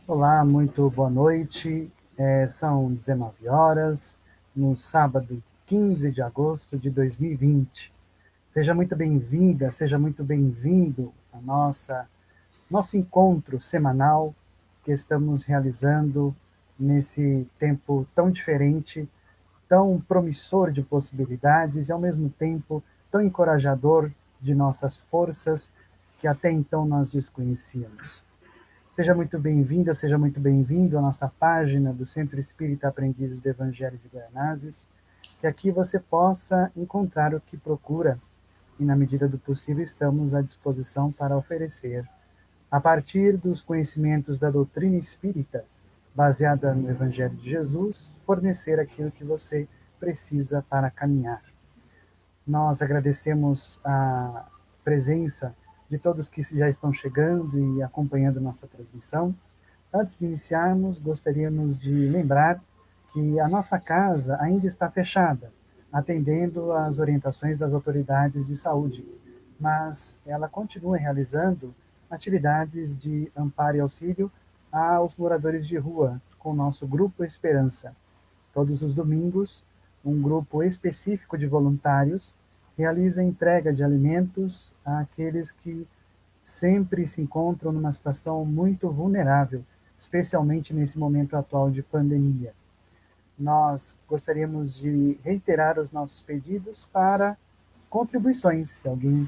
Olá, muito boa noite. São 19 horas, no sábado 15 de agosto de 2020. Seja muito bem-vinda, seja muito bem-vindo a nosso encontro semanal que estamos realizando nesse tempo tão diferente, tão promissor de possibilidades e, ao mesmo tempo, tão encorajador de nossas forças que até então nós desconhecíamos. Seja muito bem-vinda, seja muito bem-vindo à nossa página do Centro Espírita Aprendizes do Evangelho de Guianazes, que aqui você possa encontrar o que procura e, na medida do possível, estamos à disposição para oferecer, a partir dos conhecimentos da doutrina espírita, baseada no Evangelho de Jesus, fornecer aquilo que você precisa para caminhar. Nós agradecemos a presença de todos que já estão chegando e acompanhando nossa transmissão. Antes de iniciarmos, gostaríamos de lembrar que a nossa casa ainda está fechada, atendendo às orientações das autoridades de saúde, mas ela continua realizando atividades de amparo e auxílio aos moradores de rua, com o nosso Grupo Esperança. Todos os domingos, um grupo específico de voluntários realiza a entrega de alimentos àqueles que sempre se encontram numa situação muito vulnerável, especialmente nesse momento atual de pandemia. Nós gostaríamos de reiterar os nossos pedidos para contribuições, se alguém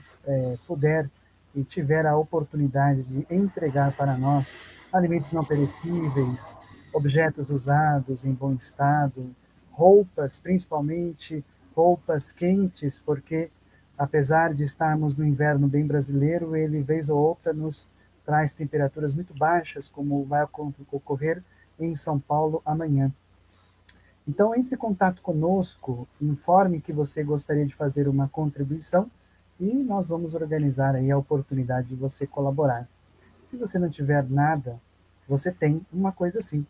puder e tiver a oportunidade de entregar para nós alimentos não perecíveis, objetos usados em bom estado, roupas, principalmente roupas quentes, porque apesar de estarmos no inverno bem brasileiro, ele vez ou outra nos traz temperaturas muito baixas, como vai ocorrer em São Paulo amanhã. Então, entre em contato conosco, informe que você gostaria de fazer uma contribuição e nós vamos organizar aí a oportunidade de você colaborar. Se você não tiver nada, você tem uma coisa assim,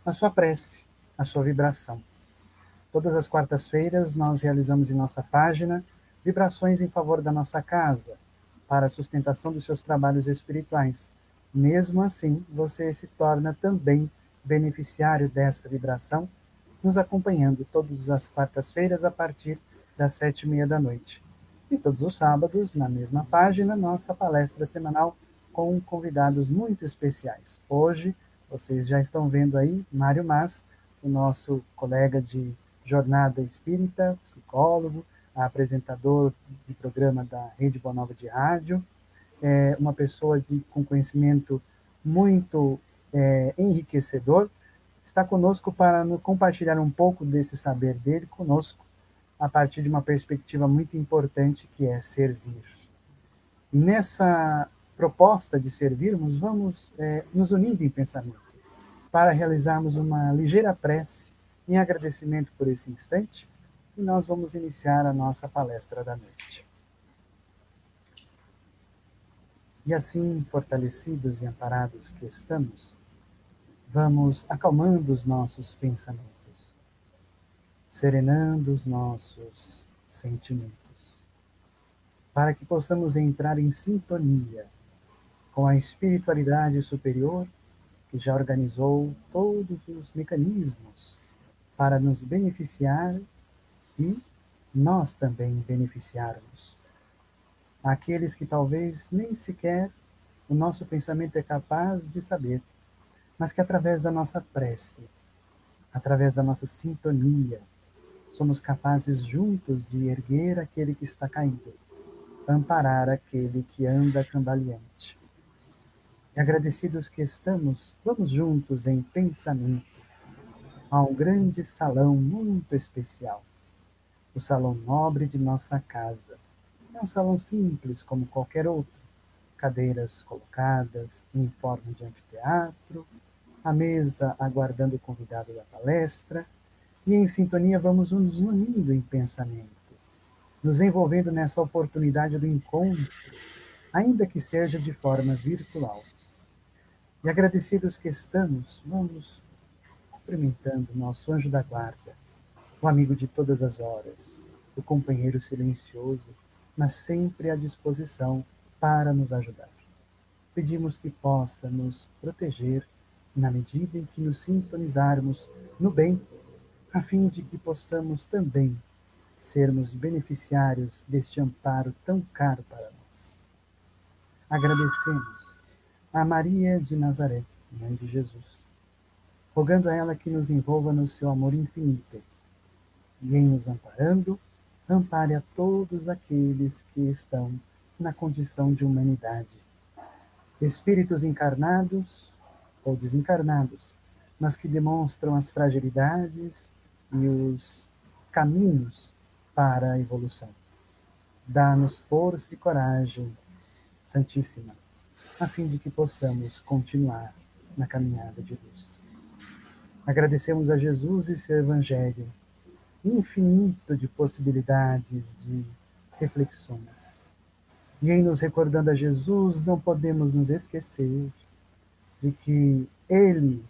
a sua prece, a sua vibração. Todas as quartas-feiras nós realizamos em nossa página vibrações em favor da nossa casa, para a sustentação dos seus trabalhos espirituais. Mesmo assim, você se torna também beneficiário dessa vibração, nos acompanhando todas as quartas-feiras a partir das 7h30 da noite. E todos os sábados, na mesma página, nossa palestra semanal com convidados muito especiais. Hoje, vocês já estão vendo aí Mário Mas, o nosso colega de jornada espírita, psicólogo, apresentador de programa da Rede Boa Nova de Rádio, uma pessoa com conhecimento muito enriquecedor, está conosco para compartilhar um pouco desse saber dele conosco, a partir de uma perspectiva muito importante que é servir. E nessa proposta de servirmos, vamos nos unindo em pensamento para realizarmos uma ligeira prece em agradecimento por esse instante e nós vamos iniciar a nossa palestra da noite. E assim, fortalecidos e amparados que estamos, vamos acalmando os nossos pensamentos, serenando os nossos sentimentos, para que possamos entrar em sintonia com a espiritualidade superior que já organizou todos os mecanismos para nos beneficiar e nós também beneficiarmos. Aqueles que talvez nem sequer o nosso pensamento é capaz de saber, mas que através da nossa prece, através da nossa sintonia, somos capazes juntos de erguer aquele que está caído, amparar aquele que anda cambaleante. E agradecidos que estamos, vamos juntos em pensamento a um grande salão muito especial, o salão nobre de nossa casa. É um salão simples como qualquer outro, cadeiras colocadas em forma de anfiteatro, a mesa aguardando o convidado da palestra, e em sintonia vamos nos unindo em pensamento, nos envolvendo nessa oportunidade do encontro, ainda que seja de forma virtual. E agradecidos que estamos, vamos cumprimentando nosso anjo da guarda, o amigo de todas as horas, o companheiro silencioso, mas sempre à disposição para nos ajudar. Pedimos que possa nos proteger, na medida em que nos sintonizarmos no bem, a fim de que possamos também sermos beneficiários deste amparo tão caro para nós. Agradecemos a Maria de Nazaré, Mãe de Jesus, rogando a ela que nos envolva no seu amor infinito e, em nos amparando, ampare a todos aqueles que estão na condição de humanidade, espíritos encarnados ou desencarnados, mas que demonstram as fragilidades e os caminhos para a evolução. Dá-nos força e coragem, Santíssima, a fim de que possamos continuar na caminhada de luz. Agradecemos a Jesus e seu Evangelho, infinito de possibilidades de reflexões. E em nos recordando a Jesus, não podemos nos esquecer de que Ele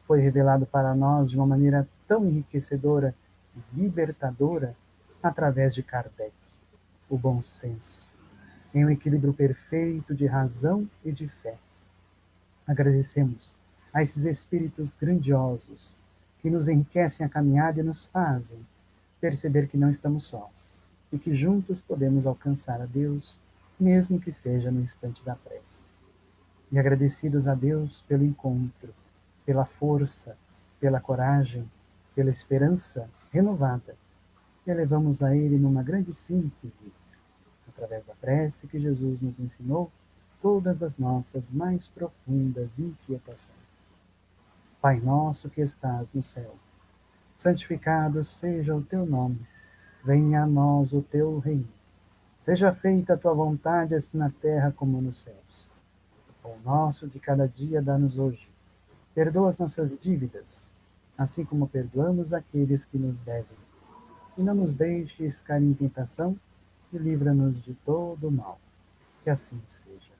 foi revelado para nós de uma maneira tão enriquecedora e libertadora através de Kardec, o bom senso, em um equilíbrio perfeito de razão e de fé. Agradecemos a esses espíritos grandiosos que nos enriquecem a caminhada e nos fazem perceber que não estamos sós e que juntos podemos alcançar a Deus, mesmo que seja no instante da prece. E agradecidos a Deus pelo encontro, pela força, pela coragem, pela esperança renovada, que elevamos a Ele numa grande síntese, através da prece que Jesus nos ensinou, todas as nossas mais profundas inquietações. Pai nosso que estás no céu, santificado seja o teu nome, venha a nós o teu reino, seja feita a tua vontade, assim na terra como nos céus. O pão nosso de cada dia dá-nos hoje, perdoa as nossas dívidas, assim como perdoamos aqueles que nos devem, e não nos deixes cair em tentação, e livra-nos de todo o mal. Que assim seja.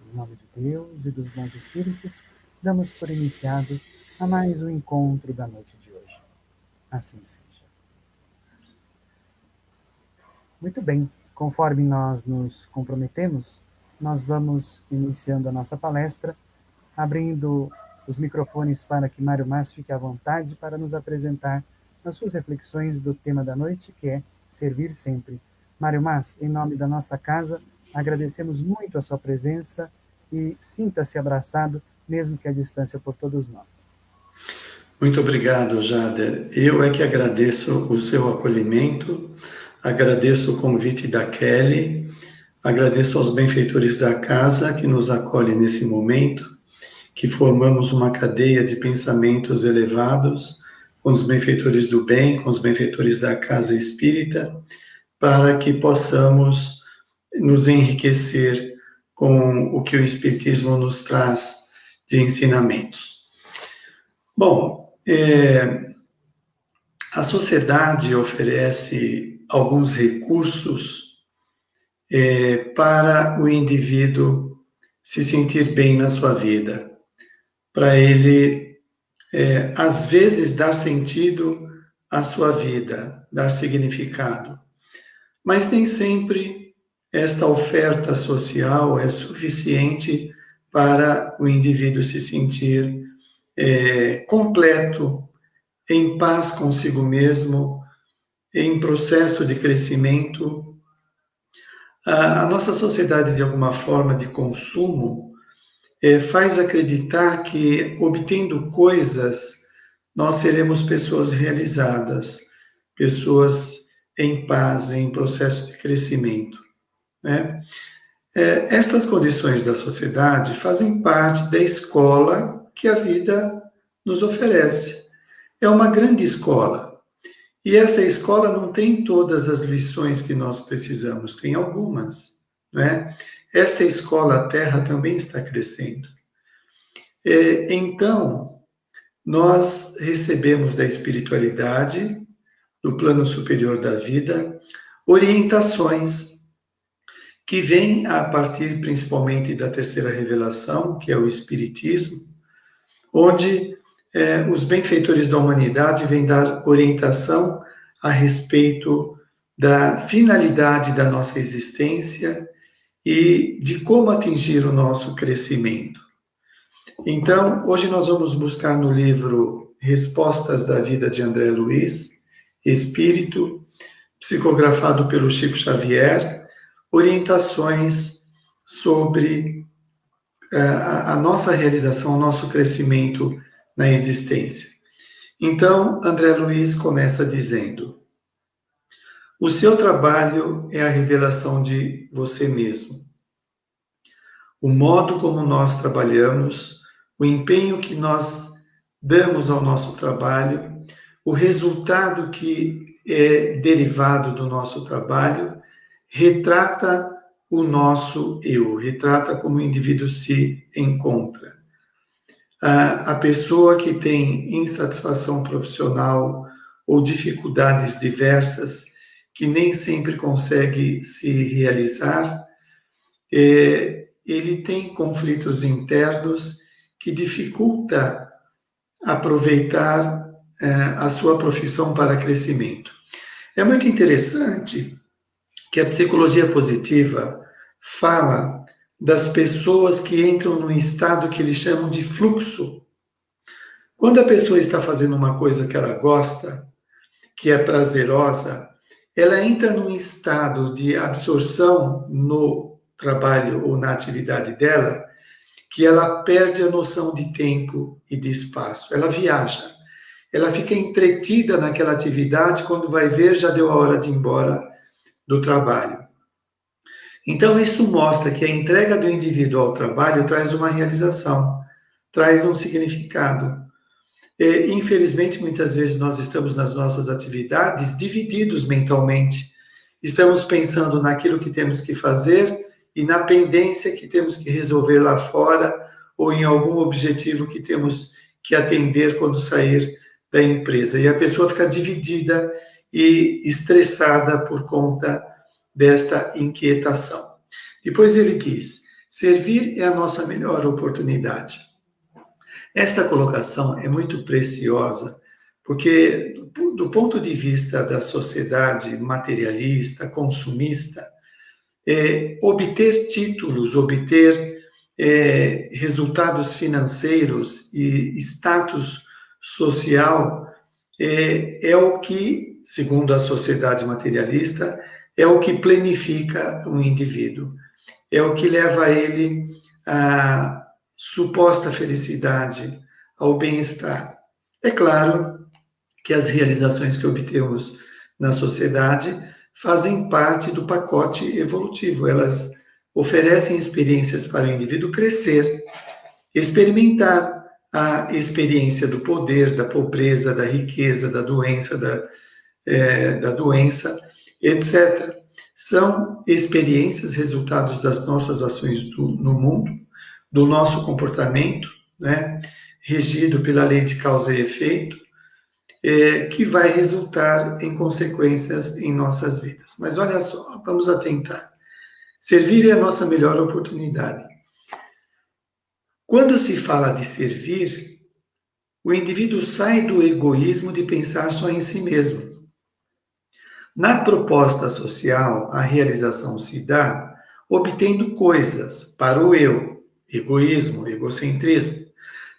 Em nome de Deus e dos bons espíritos, damos por iniciado a mais um encontro da noite de hoje. Assim seja. Muito bem, conforme nós nos comprometemos, nós vamos iniciando a nossa palestra, abrindo os microfones para que Mário Mas fique à vontade para nos apresentar as suas reflexões do tema da noite, que é servir sempre. Mário Mas, em nome da nossa casa, agradecemos muito a sua presença e sinta-se abraçado, mesmo que à distância, por todos nós. Muito obrigado, Jader. Eu é que agradeço o seu acolhimento, agradeço o convite da Kelly, agradeço aos benfeitores da casa que nos acolhem nesse momento, que formamos uma cadeia de pensamentos elevados com os benfeitores do bem, com os benfeitores da casa espírita, para que possamos nos enriquecer com o que o Espiritismo nos traz de ensinamentos. Bom, a sociedade oferece alguns recursos para o indivíduo se sentir bem na sua vida, para ele, às vezes, dar sentido à sua vida, dar significado. Mas nem sempre esta oferta social é suficiente para o indivíduo se sentir completo, em paz consigo mesmo, em processo de crescimento. A nossa sociedade, de alguma forma, de consumo, faz acreditar que, obtendo coisas, nós seremos pessoas realizadas, pessoas em paz, em processo de crescimento, né? Estas condições da sociedade fazem parte da escola que a vida nos oferece. É uma grande escola. E essa escola não tem todas as lições que nós precisamos, tem algumas, né? Esta escola, a Terra, também está crescendo. Então, nós recebemos da espiritualidade, do plano superior da vida, orientações que vêm a partir principalmente da terceira revelação, que é o Espiritismo, onde os benfeitores da humanidade vêm dar orientação a respeito da finalidade da nossa existência e de como atingir o nosso crescimento. Então, hoje nós vamos buscar no livro Respostas da Vida de André Luiz, Espírito, psicografado pelo Chico Xavier, orientações sobre a nossa realização, o nosso crescimento na existência. Então, André Luiz começa dizendo: o seu trabalho é a revelação de você mesmo. O modo como nós trabalhamos, o empenho que nós damos ao nosso trabalho, o resultado que é derivado do nosso trabalho, retrata o nosso eu, retrata como o indivíduo se encontra. A pessoa que tem insatisfação profissional ou dificuldades diversas, que nem sempre consegue se realizar, ele tem conflitos internos que dificulta aproveitar a sua profissão para crescimento. É muito interessante que a psicologia positiva fala das pessoas que entram num estado que eles chamam de fluxo. Quando a pessoa está fazendo uma coisa que ela gosta, que é prazerosa, ela entra num estado de absorção no trabalho ou na atividade dela, que ela perde a noção de tempo e de espaço. Ela viaja, ela fica entretida naquela atividade, quando vai ver, já deu a hora de ir embora do trabalho. Então, isso mostra que a entrega do indivíduo ao trabalho traz uma realização, traz um significado. Infelizmente, muitas vezes nós estamos nas nossas atividades divididos mentalmente. Estamos pensando naquilo que temos que fazer e na pendência que temos que resolver lá fora, ou em algum objetivo que temos que atender quando sair da empresa. E a pessoa fica dividida e estressada por conta desta inquietação. Depois ele diz: servir é a nossa melhor oportunidade. Esta colocação é muito preciosa, porque do ponto de vista da sociedade materialista, consumista, obter títulos, obter resultados financeiros e status social é o que, segundo a sociedade materialista, é o que planifica o indivíduo, é o que leva ele à suposta felicidade, ao bem-estar. É claro que as realizações que obtemos na sociedade fazem parte do pacote evolutivo, elas oferecem experiências para o indivíduo crescer, experimentar a experiência do poder, da pobreza, da riqueza, da doença, da doença, etc. São experiências, resultados das nossas ações no mundo, do nosso comportamento, né, regido pela lei de causa e efeito, que vai resultar em consequências em nossas vidas. Mas olha só, vamos atentar. Servir é a nossa melhor oportunidade. Quando se fala de servir, o indivíduo sai do egoísmo de pensar só em si mesmo. Na proposta social, a realização se dá obtendo coisas para o eu, egoísmo, egocentrismo.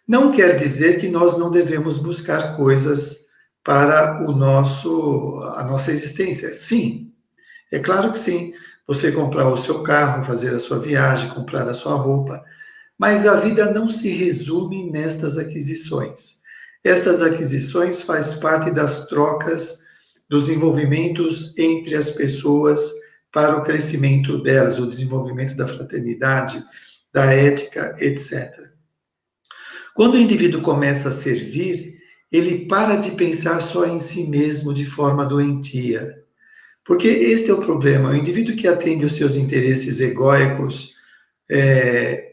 Não quer dizer que nós não devemos buscar coisas para a nossa existência. Sim, é claro que sim. Você comprar o seu carro, fazer a sua viagem, comprar a sua roupa. Mas a vida não se resume nestas aquisições. Estas aquisições fazem parte das trocas, dos envolvimentos entre as pessoas para o crescimento delas, o desenvolvimento da fraternidade, da ética, etc. Quando o indivíduo começa a servir, ele para de pensar só em si mesmo de forma doentia. Porque este é o problema. O indivíduo que atende os seus interesses egóicos,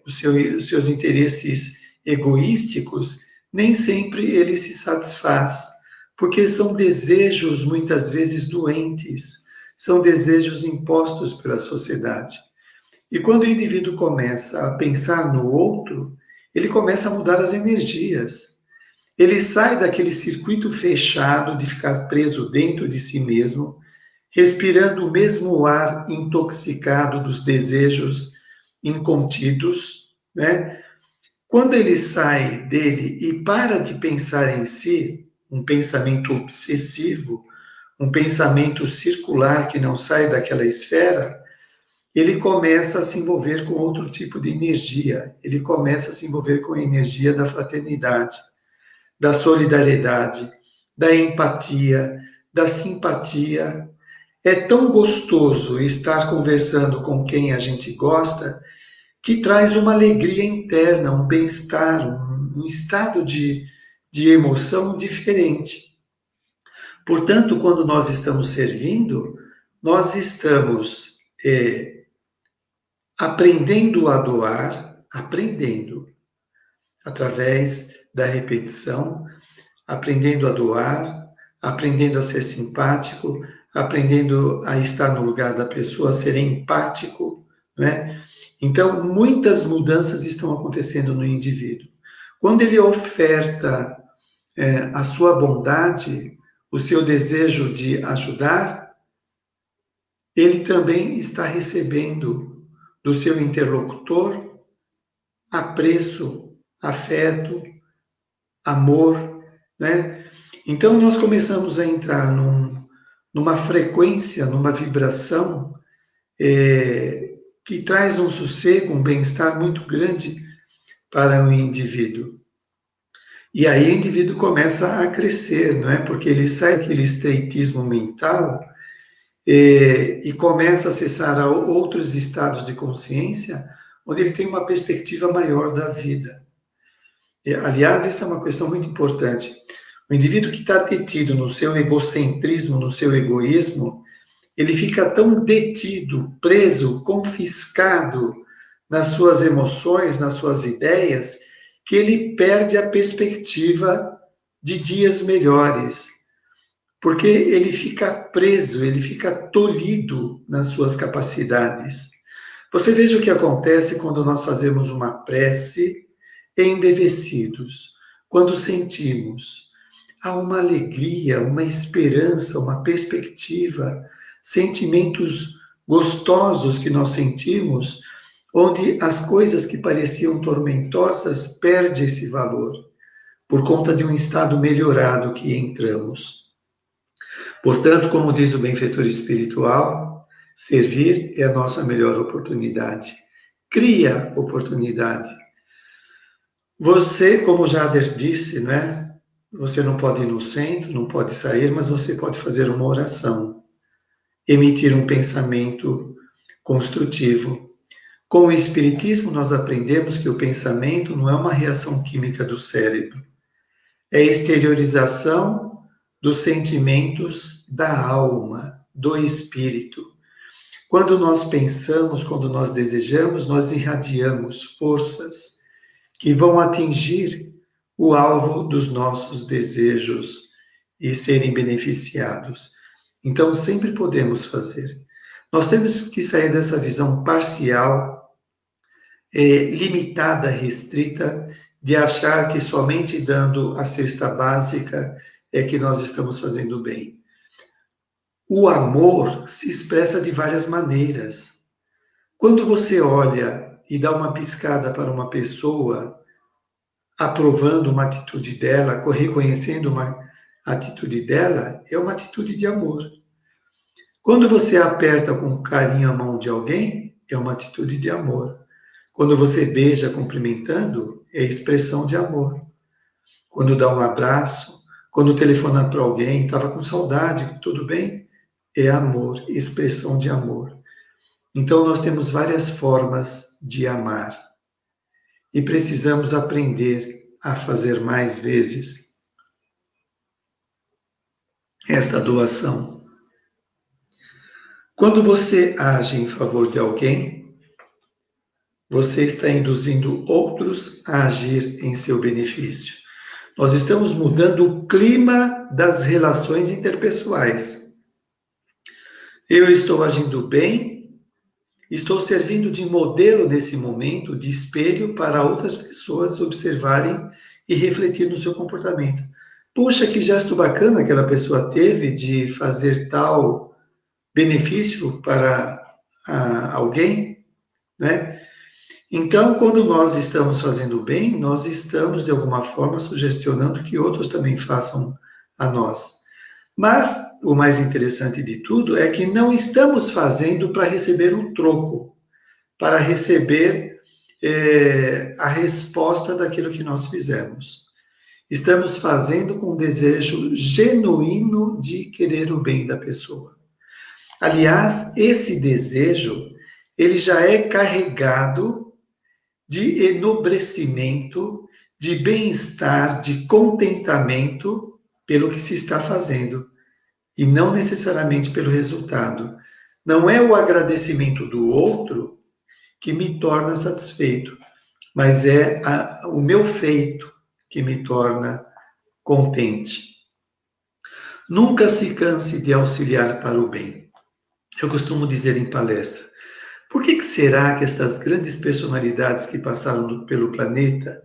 os seus interesses egoísticos, nem sempre ele se satisfaz, porque são desejos muitas vezes doentes, são desejos impostos pela sociedade. E quando o indivíduo começa a pensar no outro, ele começa a mudar as energias. Ele sai daquele circuito fechado de ficar preso dentro de si mesmo, respirando o mesmo ar intoxicado dos desejos incontidos, né? Quando ele sai dele e para de pensar em si, um pensamento obsessivo, um pensamento circular que não sai daquela esfera, ele começa a se envolver com outro tipo de energia. Ele começa a se envolver com a energia da fraternidade, da solidariedade, da empatia, da simpatia. É tão gostoso estar conversando com quem a gente gosta que traz uma alegria interna, um bem-estar, um estado de emoção diferente. Portanto, quando nós estamos servindo, nós estamos aprendendo a doar, aprendendo através da repetição, aprendendo a doar, aprendendo a ser simpático, aprendendo a estar no lugar da pessoa, a ser empático, né? Então, muitas mudanças estão acontecendo no indivíduo. Quando ele oferta a sua bondade, o seu desejo de ajudar, ele também está recebendo do seu interlocutor apreço, afeto, amor, né? Então nós começamos a entrar numa frequência, numa vibração que traz um sossego, um bem-estar muito grande para o indivíduo. E aí o indivíduo começa a crescer, não é? Porque ele sai daquele estreitismo mental e começa a acessar a outros estados de consciência, onde ele tem uma perspectiva maior da vida. Aliás, essa é uma questão muito importante. O indivíduo que está detido no seu egocentrismo, no seu egoísmo, ele fica tão detido, preso, confiscado nas suas emoções, nas suas ideias, que ele perde a perspectiva de dias melhores, porque ele fica preso, ele fica tolhido nas suas capacidades. Você veja o que acontece quando nós fazemos uma prece embevecidos, quando sentimos há uma alegria, uma esperança, uma perspectiva, sentimentos gostosos que nós sentimos, onde as coisas que pareciam tormentosas perdem esse valor, por conta de um estado melhorado que entramos. Portanto, como diz o benfeitor espiritual, servir é a nossa melhor oportunidade. Cria oportunidade. Você, como Jader disse, né? Você não pode ir no centro, não pode sair, mas você pode fazer uma oração, emitir um pensamento construtivo. Com o Espiritismo, nós aprendemos que o pensamento não é uma reação química do cérebro, é a exteriorização dos sentimentos da alma, do espírito. Quando nós pensamos, quando nós desejamos, nós irradiamos forças que vão atingir o alvo dos nossos desejos e serem beneficiados. Então, sempre podemos fazer. Nós temos que sair dessa visão parcial, limitada, restrita, de achar que somente dando a cesta básica é que nós estamos fazendo bem. O amor se expressa de várias maneiras. Quando você olha e dá uma piscada para uma pessoa, aprovando uma atitude dela, reconhecendo uma atitude dela, é uma atitude de amor. Quando você aperta com carinho a mão de alguém, é uma atitude de amor. Quando você beija cumprimentando, é expressão de amor. Quando dá um abraço, quando telefona para alguém, estava com saudade, tudo bem? É amor, expressão de amor. Então nós temos várias formas de amar. E precisamos aprender a fazer mais vezes esta doação. Quando você age em favor de alguém, você está induzindo outros a agir em seu benefício. Nós estamos mudando o clima das relações interpessoais. Eu estou agindo bem, estou servindo de modelo nesse momento, de espelho para outras pessoas observarem e refletir no seu comportamento. Puxa, que gesto bacana aquela pessoa teve de fazer tal benefício para alguém, né? Então, quando nós estamos fazendo o bem, nós estamos, de alguma forma, sugestionando que outros também façam a nós. Mas o mais interessante de tudo é que não estamos fazendo para receber um troco, para receber a resposta daquilo que nós fizemos. Estamos fazendo com um desejo genuíno de querer o bem da pessoa. Aliás, esse desejo, ele já é carregado de enobrecimento, de bem-estar, de contentamento pelo que se está fazendo, e não necessariamente pelo resultado. Não é o agradecimento do outro que me torna satisfeito, mas é o meu feito que me torna contente. Nunca se canse de auxiliar para o bem. Eu costumo dizer em palestra, por que será que estas grandes personalidades que passaram pelo planeta,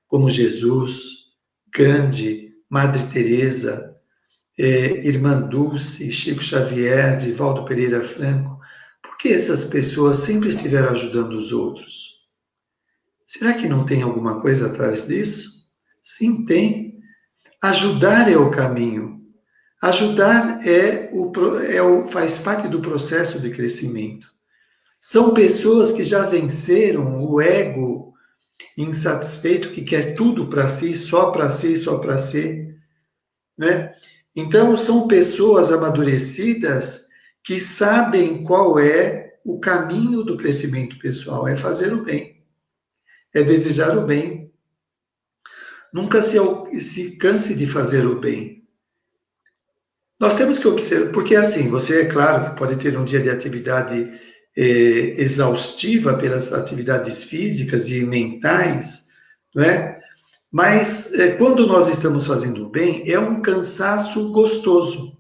como Jesus, Gandhi, Madre Teresa, Irmã Dulce, Chico Xavier, Divaldo Pereira Franco, por que essas pessoas sempre estiveram ajudando os outros? Será que não tem alguma coisa atrás disso? Sim, tem. Ajudar é o caminho. Ajudar faz parte do processo de crescimento. São pessoas que já venceram o ego insatisfeito que quer tudo para si, só para si, só para si, né? Então, são pessoas amadurecidas que sabem qual é o caminho do crescimento pessoal, é fazer o bem, é desejar o bem. Nunca se canse de fazer o bem. Nós temos que observar, porque assim, você é claro que pode ter um dia de atividade exaustiva pelas atividades físicas e mentais, não é? Mas quando nós estamos fazendo o bem, é um cansaço gostoso.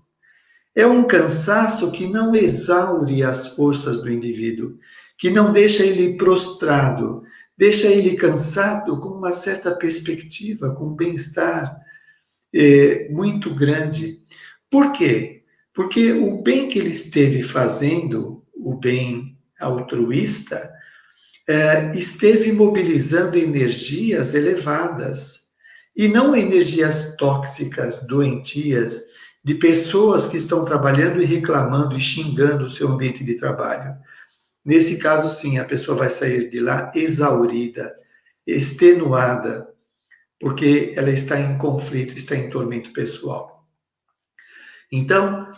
É um cansaço que não exaure as forças do indivíduo, que não deixa ele prostrado, deixa ele cansado com uma certa perspectiva, com um bem-estar muito grande. Por quê? Porque o bem que ele esteve fazendo, o bem altruísta, esteve mobilizando energias elevadas e não energias tóxicas, doentias, de pessoas que estão trabalhando e reclamando e xingando o seu ambiente de trabalho. Nesse caso, sim, a pessoa vai sair de lá exaurida, extenuada, porque ela está em conflito, está em tormento pessoal. Então,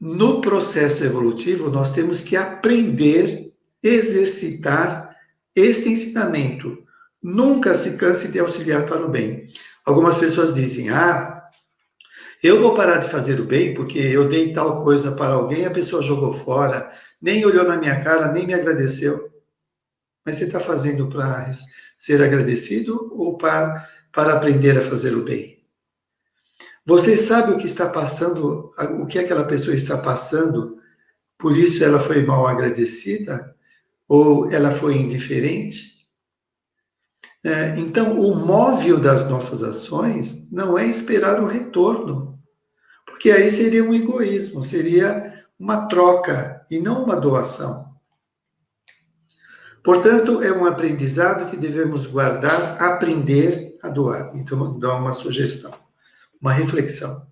no processo evolutivo, nós temos que aprender, exercitar este ensinamento. Nunca se canse de auxiliar para o bem. Algumas pessoas dizem, eu vou parar de fazer o bem porque eu dei tal coisa para alguém, a pessoa jogou fora, nem olhou na minha cara, nem me agradeceu. Mas você está fazendo para ser agradecido ou para aprender a fazer o bem? Você sabe o que está passando, o que aquela pessoa está passando, por isso ela foi mal agradecida? Ou ela foi indiferente? Então, o móvel das nossas ações não é esperar o retorno, porque aí seria um egoísmo, seria uma troca e não uma doação. Portanto, é um aprendizado que devemos guardar, aprender a doar. Então, vou dar uma sugestão, uma reflexão.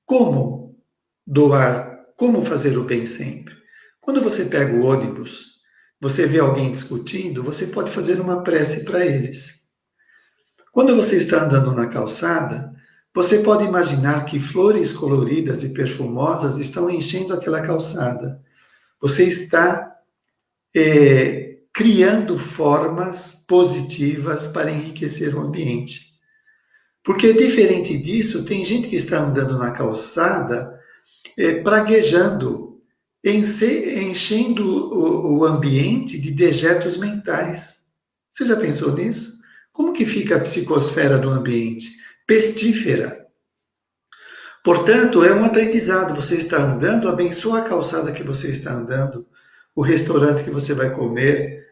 Como doar? Como fazer o bem sempre? Quando você pega o ônibus, você vê alguém discutindo, você pode fazer uma prece para eles. Quando você está andando na calçada, você pode imaginar que flores coloridas e perfumosas estão enchendo aquela calçada. Você está criando formas positivas para enriquecer o ambiente. Porque, diferente disso, tem gente que está andando na calçada praguejando, enchendo o ambiente de dejetos mentais. Você já pensou nisso? Como que fica a psicosfera do ambiente? Pestífera. Portanto, é um aprendizado. Você está andando, abençoa a calçada que você está andando, o restaurante que você vai comer,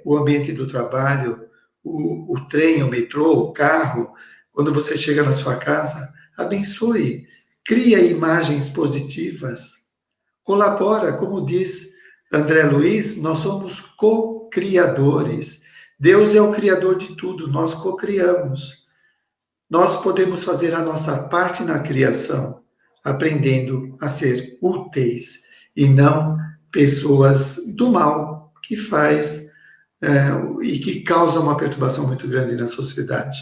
o ambiente do trabalho, o trem, o metrô, o carro. Quando você chega na sua casa, abençoe. Cria imagens positivas. Colabora, como diz André Luiz, nós somos co-criadores. Deus é o criador de tudo, nós co-criamos. Nós podemos fazer a nossa parte na criação, aprendendo a ser úteis e não pessoas do mal que faz e que causa uma perturbação muito grande na sociedade.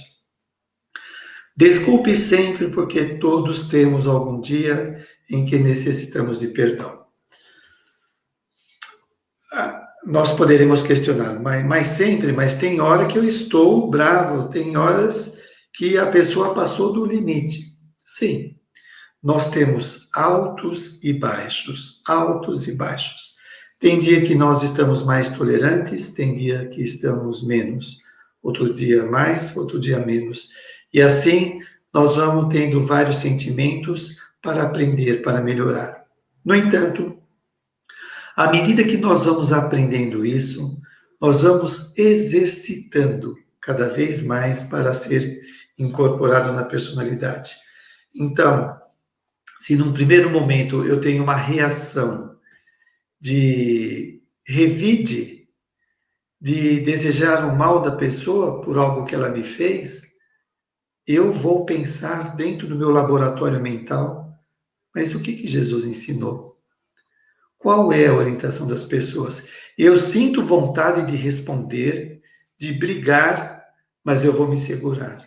Desculpe sempre, porque todos temos algum dia em que necessitamos de perdão. Nós poderemos questionar, mas sempre, mas tem hora que eu estou bravo, tem horas que a pessoa passou do limite. Sim, nós temos altos e baixos, altos e baixos. Tem dia que nós estamos mais tolerantes, tem dia que estamos menos, outro dia mais, outro dia menos. E assim nós vamos tendo vários sentimentos para aprender, para melhorar. No entanto, à medida que nós vamos aprendendo isso, nós vamos exercitando cada vez mais para ser incorporado na personalidade. Então, se num primeiro momento eu tenho uma reação de revide, de desejar o mal da pessoa por algo que ela me fez, eu vou pensar dentro do meu laboratório mental, mas o que Jesus ensinou? Qual é a orientação das pessoas? Eu sinto vontade de responder, de brigar, mas eu vou me segurar.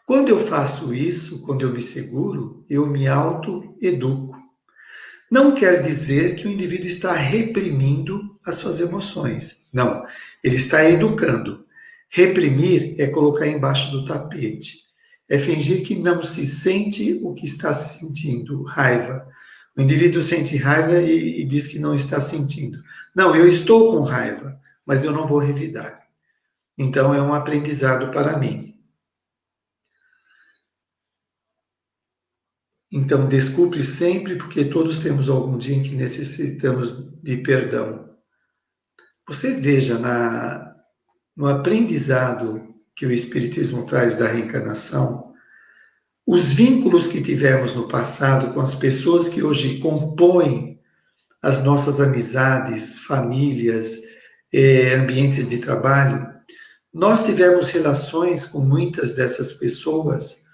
Quando eu faço isso, quando eu me seguro, eu me auto-educo. Não quer dizer que o indivíduo está reprimindo as suas emoções. Não, ele está educando. Reprimir é colocar embaixo do tapete. É fingir que não se sente o que está sentindo, raiva. O indivíduo sente raiva e diz que não está sentindo. Não, eu estou com raiva, mas eu não vou revidar. Então é um aprendizado para mim. Então desculpe sempre, porque todos temos algum dia em que necessitamos de perdão. Você veja no aprendizado que o Espiritismo traz da reencarnação, os vínculos que tivemos no passado com as pessoas que hoje compõem as nossas amizades, famílias, ambientes de trabalho, nós tivemos relações com muitas dessas pessoas,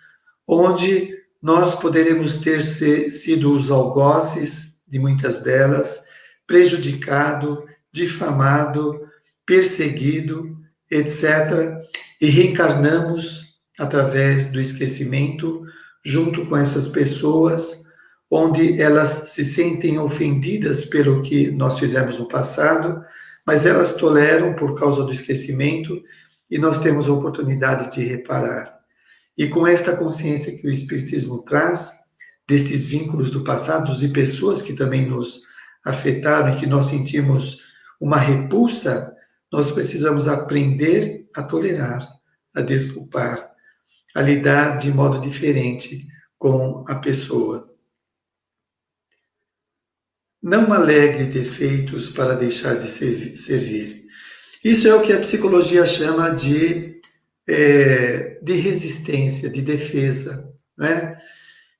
onde nós poderemos ter sido os algozes de muitas delas, prejudicado, difamado, perseguido, etc. E reencarnamos através do esquecimento, junto com essas pessoas, onde elas se sentem ofendidas pelo que nós fizemos no passado, mas elas toleram por causa do esquecimento e nós temos a oportunidade de reparar. E com esta consciência que o Espiritismo traz, destes vínculos do passado e pessoas que também nos afetaram e que nós sentimos uma repulsa, nós precisamos aprender a tolerar, a desculpar, a lidar de modo diferente com a pessoa. Não alegue defeitos para deixar de servir. Isso é o que a psicologia chama de resistência, de defesa, né?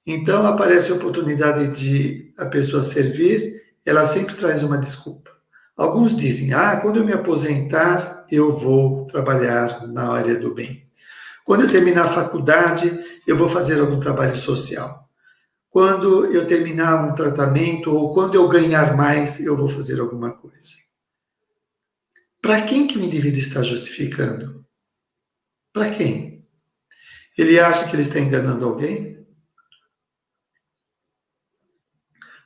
Então aparece a oportunidade de a pessoa servir, ela sempre traz uma desculpa. Alguns dizem, quando eu me aposentar, eu vou trabalhar na área do bem. Quando eu terminar a faculdade, eu vou fazer algum trabalho social. Quando eu terminar um tratamento, ou quando eu ganhar mais, eu vou fazer alguma coisa. Para quem que o indivíduo está justificando? Para quem? Ele acha que ele está enganando alguém?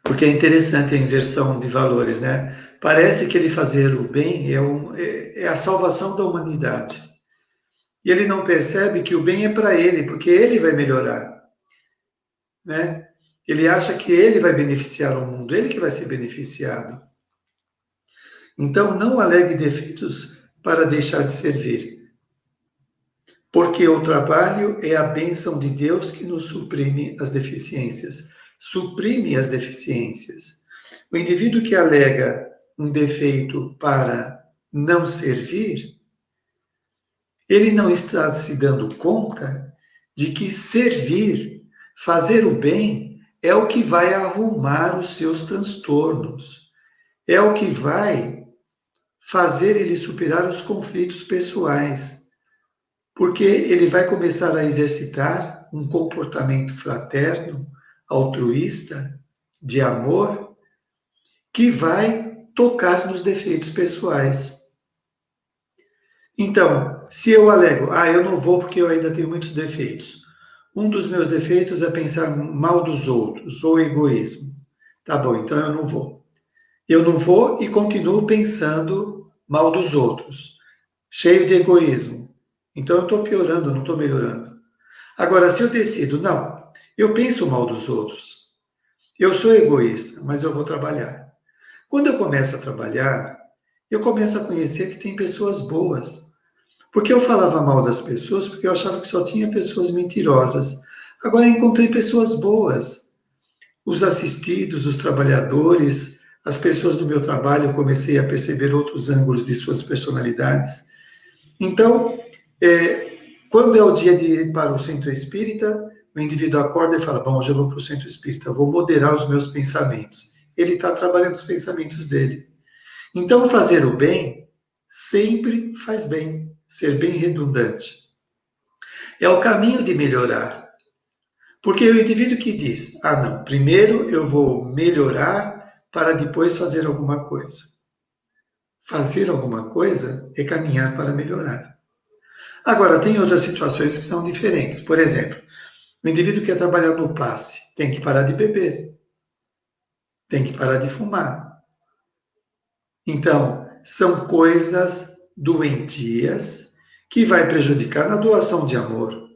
Porque é interessante a inversão de valores, né? Parece que ele fazer o bem é a salvação da humanidade. E ele não percebe que o bem é para ele, porque ele vai melhorar, né? Ele acha que ele vai beneficiar o mundo, ele que vai ser beneficiado. Então, não alegue defeitos para deixar de servir. Porque o trabalho é a bênção de Deus que nos suprime as deficiências. Suprime as deficiências. O indivíduo que alega um defeito para não servir, ele não está se dando conta de que servir, fazer o bem, é o que vai arrumar os seus transtornos. é o que vai fazer ele superar os conflitos pessoais, porque ele vai começar a exercitar um comportamento fraterno, altruísta, de amor, que vai tocar nos defeitos pessoais. Então, se eu alego, eu não vou porque eu ainda tenho muitos defeitos. Um dos meus defeitos é pensar mal dos outros, ou egoísmo. Tá bom, então eu não vou. Eu não vou e continuo pensando mal dos outros, cheio de egoísmo. Então eu estou piorando, não estou melhorando. Agora, se eu decido, não, eu penso mal dos outros, eu sou egoísta, mas eu vou trabalhar. Quando eu começo a trabalhar, eu começo a conhecer que tem pessoas boas. Porque eu falava mal das pessoas porque eu achava que só tinha pessoas mentirosas. Agora eu encontrei pessoas boas. Os assistidos, os trabalhadores, as pessoas do meu trabalho, eu comecei a perceber outros ângulos de suas personalidades. Então, quando é o dia de ir para o centro espírita, o indivíduo acorda e fala: bom, hoje eu vou para o centro espírita, vou moderar os meus pensamentos. Ele está trabalhando os pensamentos dele. Então, fazer o bem sempre faz bem, ser bem redundante. É o caminho de melhorar. Porque o indivíduo que diz: não, primeiro eu vou melhorar para depois fazer alguma coisa. Fazer alguma coisa é caminhar para melhorar. Agora, tem outras situações que são diferentes. Por exemplo, o indivíduo que quer trabalhar no passe tem que parar de beber, tem que parar de fumar. Então, são coisas doentias que vai prejudicar na doação de amor.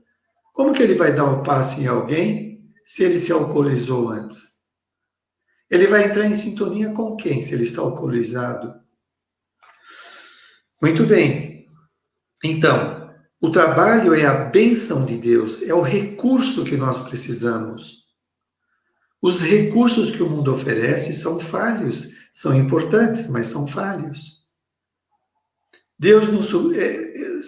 Como que ele vai dar o passe em alguém se ele se alcoolizou antes? Ele vai entrar em sintonia com quem se ele está alcoolizado? Muito bem. Então, o trabalho é a bênção de Deus, é o recurso que nós precisamos. Os recursos que o mundo oferece são falhos, são importantes, mas são falhos. Deus nos,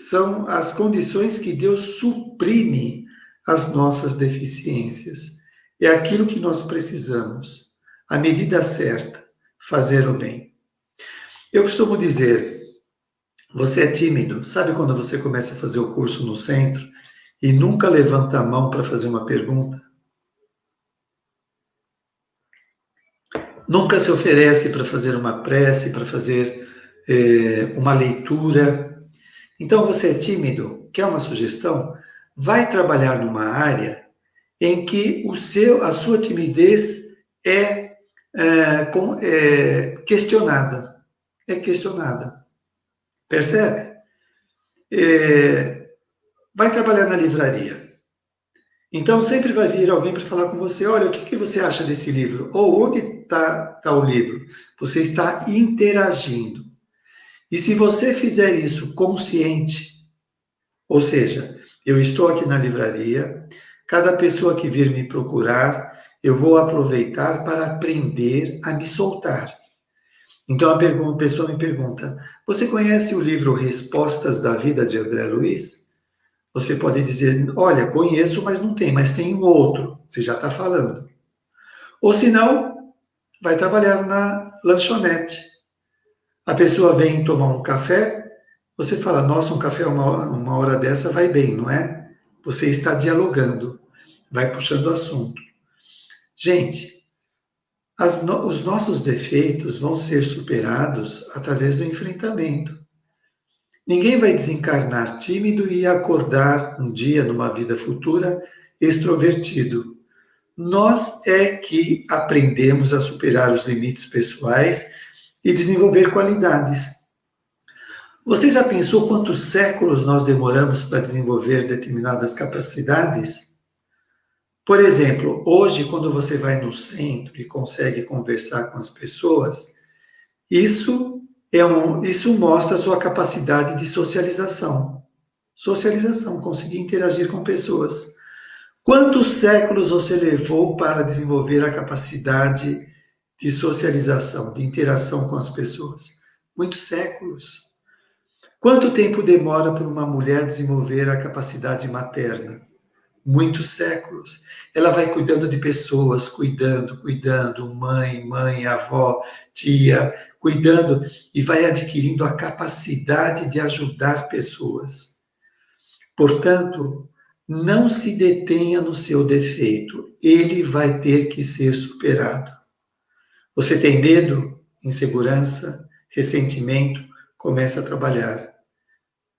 são as condições que Deus suprime as nossas deficiências. É aquilo que nós precisamos, a medida certa, fazer o bem. Eu costumo dizer, você é tímido, sabe quando você começa a fazer o curso no centro e nunca levanta a mão para fazer uma pergunta? Nunca se oferece para fazer uma prece, para fazer uma leitura. Então você é tímido, quer uma sugestão? Vai trabalhar numa área em que a sua timidez é questionada. É questionada. Percebe? Vai trabalhar na livraria. Então sempre vai vir alguém para falar com você: olha, o que você acha desse livro? Ou onde está o livro? Você está interagindo. E se você fizer isso consciente, ou seja, eu estou aqui na livraria, cada pessoa que vir me procurar, eu vou aproveitar para aprender a me soltar. Então a pessoa me pergunta: você conhece o livro Respostas da Vida de André Luiz? Você pode dizer: olha, conheço, mas não tem, mas tem um outro. Você já está falando. Ou se não, vai trabalhar na lanchonete. A pessoa vem tomar um café, você fala: nossa, um café uma hora dessa vai bem, não é? Você está dialogando, vai puxando o assunto. Gente, os nossos defeitos vão ser superados através do enfrentamento. Ninguém vai desencarnar tímido e acordar um dia, numa vida futura, extrovertido. Nós é que aprendemos a superar os limites pessoais e desenvolver qualidades. Você já pensou quantos séculos nós demoramos para desenvolver determinadas capacidades? Por exemplo, hoje, quando você vai no centro e consegue conversar com as pessoas, isso mostra a sua capacidade de socialização. Socialização, conseguir interagir com pessoas. Quantos séculos você levou para desenvolver a capacidade de socialização, de interação com as pessoas? Muitos séculos. Quanto tempo demora para uma mulher desenvolver a capacidade materna? muitos séculos. Ela vai cuidando de pessoas, cuidando, mãe, avó, tia, cuidando, e vai adquirindo a capacidade de ajudar pessoas. Portanto, não se detenha no seu defeito, ele vai ter que ser superado. Você tem medo, insegurança, ressentimento? Comece a trabalhar.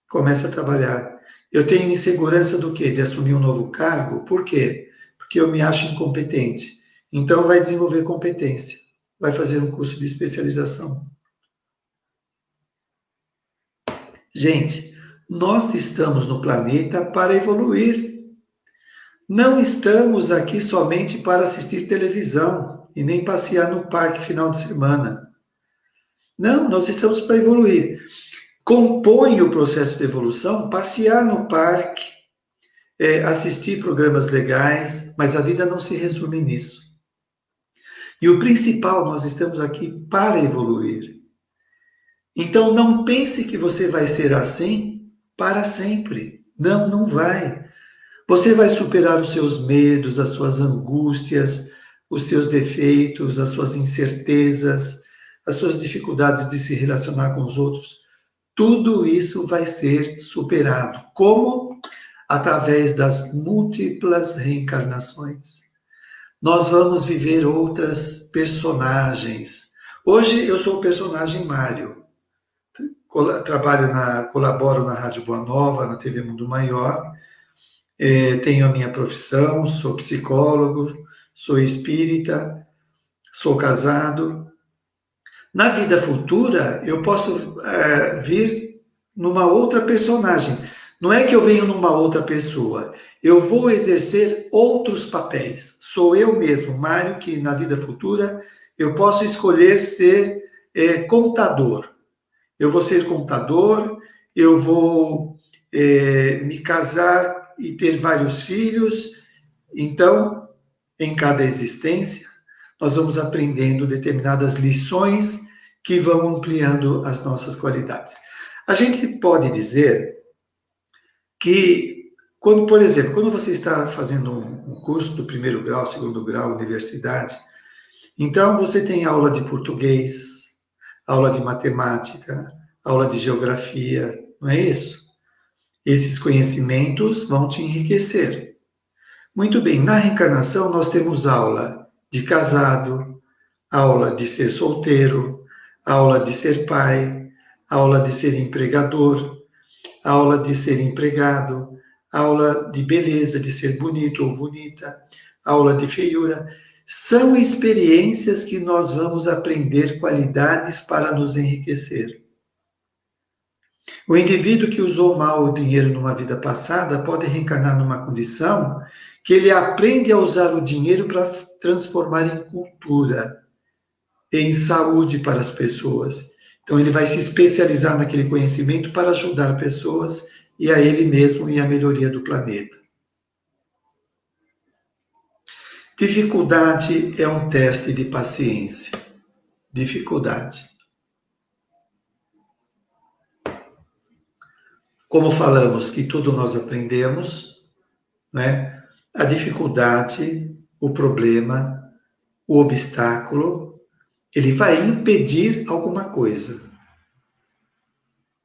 Comece a trabalhar. Eu tenho insegurança do quê? De assumir um novo cargo? Por quê? Porque eu me acho incompetente. Então, vai desenvolver competência. Vai fazer um curso de especialização. Gente, nós estamos no planeta para evoluir. Não estamos aqui somente para assistir televisão e nem passear no parque final de semana. Não, nós estamos para evoluir. Compõe o processo de evolução passear no parque, assistir programas legais, mas a vida não se resume nisso. E o principal, nós estamos aqui para evoluir. Então não pense que você vai ser assim para sempre. Não, não vai. Você vai superar os seus medos, as suas angústias, os seus defeitos, as suas incertezas, as suas dificuldades de se relacionar com os outros. Tudo isso vai ser superado. Como? Através das múltiplas reencarnações. Nós vamos viver outras personagens. Hoje eu sou o personagem Mário. Colaboro na Rádio Boa Nova, na TV Mundo Maior. Tenho a minha profissão, sou psicólogo, sou espírita, sou casado. Na vida futura, eu posso vir numa outra personagem. Não é que eu venho numa outra pessoa. Eu vou exercer outros papéis. Sou eu mesmo, Mário, que na vida futura eu posso escolher ser contador. Eu vou ser contador, eu vou me casar e ter vários filhos. Então, em cada existência, nós vamos aprendendo determinadas lições que vão ampliando as nossas qualidades. A gente pode dizer que, por exemplo, quando você está fazendo um curso do primeiro grau, segundo grau, universidade, então você tem aula de português, aula de matemática, aula de geografia, não é isso? Esses conhecimentos vão te enriquecer. Muito bem, na reencarnação nós temos aula de casado, aula de ser solteiro, aula de ser pai, aula de ser empregador, aula de ser empregado, aula de beleza, de ser bonito ou bonita, aula de feiura. São experiências que nós vamos aprender qualidades para nos enriquecer. O indivíduo que usou mal o dinheiro numa vida passada pode reencarnar numa condição que ele aprende a usar o dinheiro para transformar em cultura, em saúde para as pessoas. Então ele vai se especializar naquele conhecimento para ajudar pessoas e a ele mesmo e a melhoria do planeta. Dificuldade é um teste de paciência. Dificuldade. Como falamos que tudo nós aprendemos, né? A dificuldade, o problema, o obstáculo, ele vai impedir alguma coisa.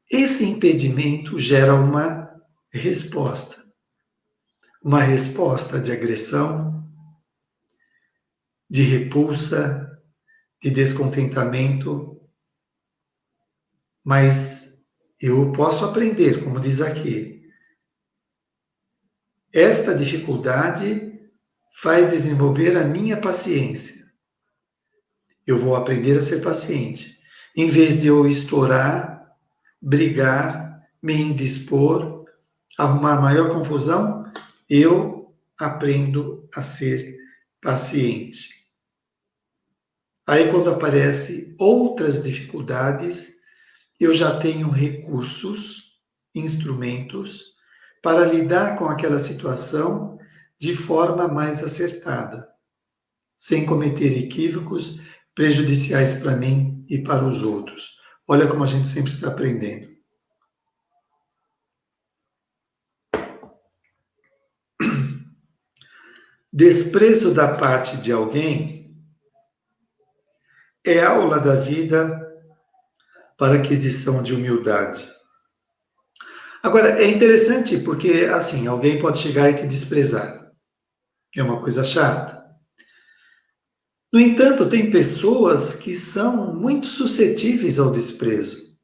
Esse impedimento gera uma resposta de agressão, de repulsa, de descontentamento, mas eu posso aprender, como diz aqui. Esta dificuldade vai desenvolver a minha paciência. Eu vou aprender a ser paciente. Em vez de eu estourar, brigar, me indispor, arrumar maior confusão, eu aprendo a ser paciente. Aí, quando aparecem outras dificuldades, eu já tenho recursos, instrumentos, para lidar com aquela situação de forma mais acertada, sem cometer equívocos prejudiciais para mim e para os outros. Olha como a gente sempre está aprendendo. Desprezo da parte de alguém é aula da vida para aquisição de humildade. Agora, é interessante porque, assim, alguém pode chegar e te desprezar. É uma coisa chata. No entanto, tem pessoas que são muito suscetíveis ao desprezo,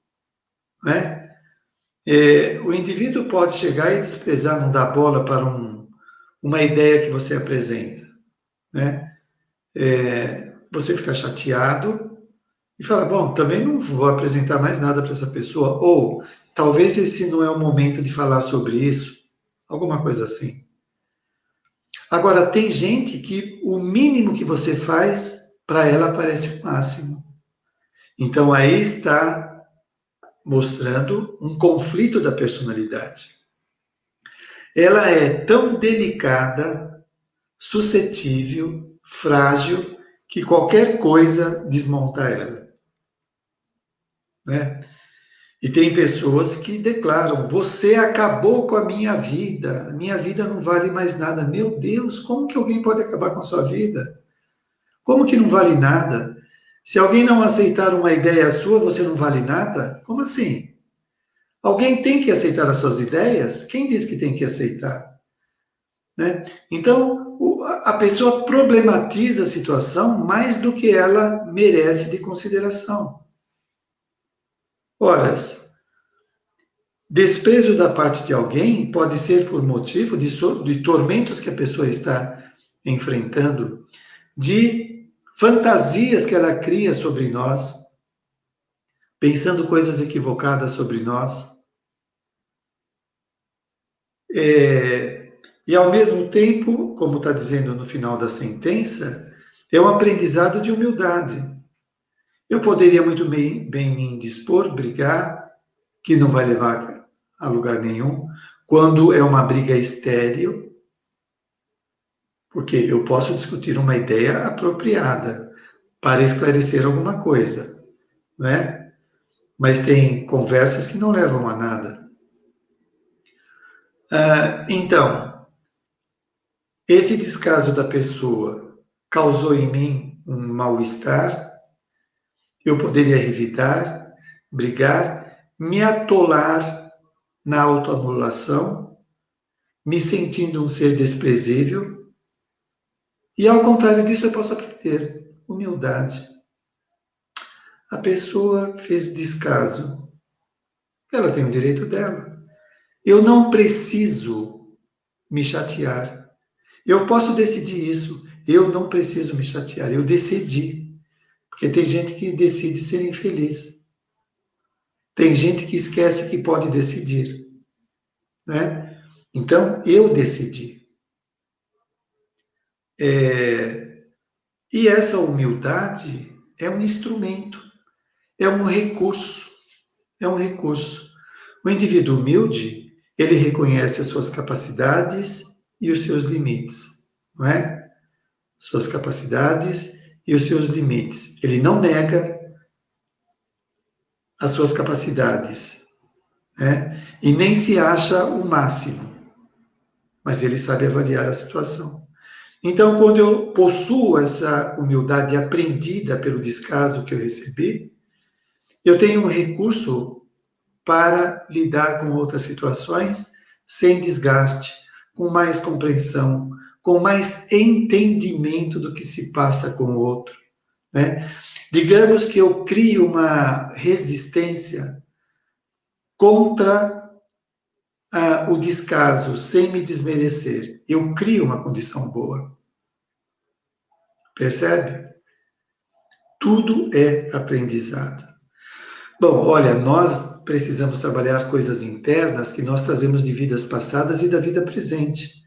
né? O indivíduo pode chegar e desprezar, não dar bola para uma ideia que você apresenta, né? Você fica chateado e fala, bom, também não vou apresentar mais nada para essa pessoa, ou talvez esse não é o momento de falar sobre isso, alguma coisa assim. Agora, tem gente que o mínimo que você faz, para ela parece o máximo. Então, aí está mostrando um conflito da personalidade. Ela é tão delicada, suscetível, frágil, que qualquer coisa desmonta ela, né? E tem pessoas que declaram: você acabou com a minha vida não vale mais nada. Meu Deus, como que alguém pode acabar com a sua vida? Como que não vale nada? Se alguém não aceitar uma ideia sua, você não vale nada? Como assim? Alguém tem que aceitar as suas ideias? Quem diz que tem que aceitar? Né? Então, a pessoa problematiza a situação mais do que ela merece de consideração. Ora, desprezo da parte de alguém pode ser por motivo de tormentos que a pessoa está enfrentando, de fantasias que ela cria sobre nós, pensando coisas equivocadas sobre nós. E ao mesmo tempo, como está dizendo no final da sentença, é um aprendizado de humildade. Eu poderia muito bem me indispor, brigar, que não vai levar a lugar nenhum, quando é uma briga estéril, porque eu posso discutir uma ideia apropriada para esclarecer alguma coisa, não é? Mas tem conversas que não levam a nada. Então, esse descaso da pessoa causou em mim um mal-estar, eu poderia revidar, brigar, me atolar na autoanulação, me sentindo um ser desprezível, e ao contrário disso eu posso aprender humildade. A pessoa fez descaso, ela tem o direito dela. Eu não preciso me chatear. Eu posso decidir isso. Eu não preciso me chatear. Eu decidi. Porque tem gente que decide ser infeliz. Tem gente que esquece que pode decidir, né? Então, eu decidi. E essa humildade é um instrumento, é um recurso, é um recurso. O indivíduo humilde, ele reconhece as suas capacidades e os seus limites, não é? Suas capacidades e os seus limites. Ele não nega as suas capacidades, né? E nem se acha o máximo, mas ele sabe avaliar a situação. Então, quando eu possuo essa humildade aprendida pelo descaso que eu recebi, eu tenho um recurso para lidar com outras situações sem desgaste, com mais compreensão, com mais entendimento do que se passa com o outro, né? Digamos que eu crio uma resistência contra o descaso, sem me desmerecer. Eu crio uma condição boa. Percebe? Tudo é aprendizado. Bom, olha, nós precisamos trabalhar coisas internas que nós trazemos de vidas passadas e da vida presente.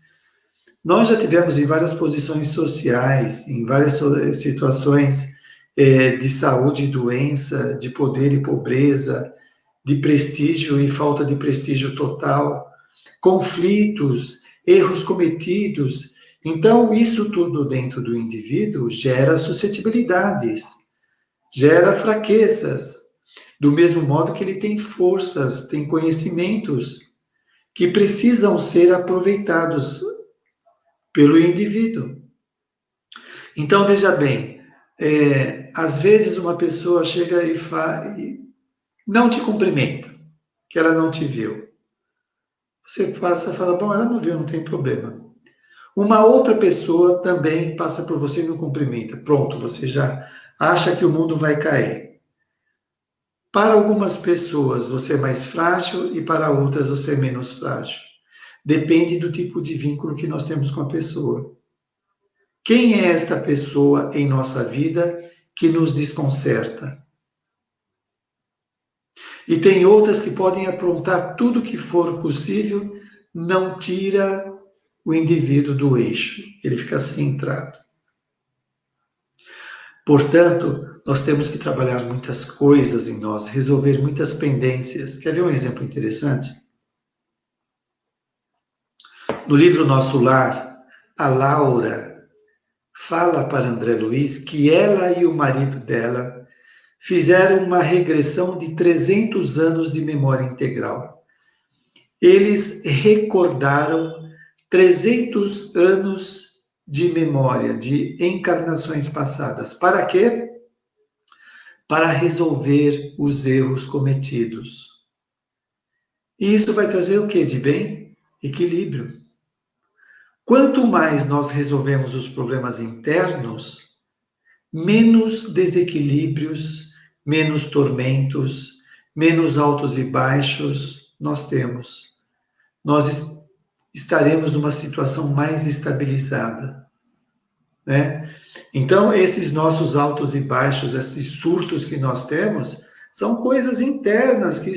Nós já tivemos em várias posições sociais, em várias situações de saúde e doença, de poder e pobreza, de prestígio e falta de prestígio total, conflitos, erros cometidos. Então, isso tudo dentro do indivíduo gera suscetibilidades, gera fraquezas, do mesmo modo que ele tem forças, tem conhecimentos que precisam ser aproveitados pelo indivíduo. Então, veja bem, às vezes uma pessoa chega e não te cumprimenta, que ela não te viu. Você passa e fala, bom, ela não viu, não tem problema. Uma outra pessoa também passa por você e não cumprimenta. Pronto, você já acha que o mundo vai cair. Para algumas pessoas você é mais frágil e para outras você é menos frágil. Depende do tipo de vínculo que nós temos com a pessoa. Quem é esta pessoa em nossa vida que nos desconcerta? E tem outras que podem aprontar tudo que for possível, não tira o indivíduo do eixo, ele fica centrado. Portanto, nós temos que trabalhar muitas coisas em nós, resolver muitas pendências. Quer ver um exemplo interessante? No livro Nosso Lar, a Laura fala para André Luiz que ela e o marido dela fizeram uma regressão de 300 anos de memória integral. Eles recordaram 300 anos de memória, de encarnações passadas. Para quê? Para resolver os erros cometidos. E isso vai trazer o que de bem? Equilíbrio. Quanto mais nós resolvemos os problemas internos, menos desequilíbrios, menos tormentos, menos altos e baixos nós temos. Nós estaremos numa situação mais estabilizada, né? Então, esses nossos altos e baixos, esses surtos que nós temos, são coisas internas que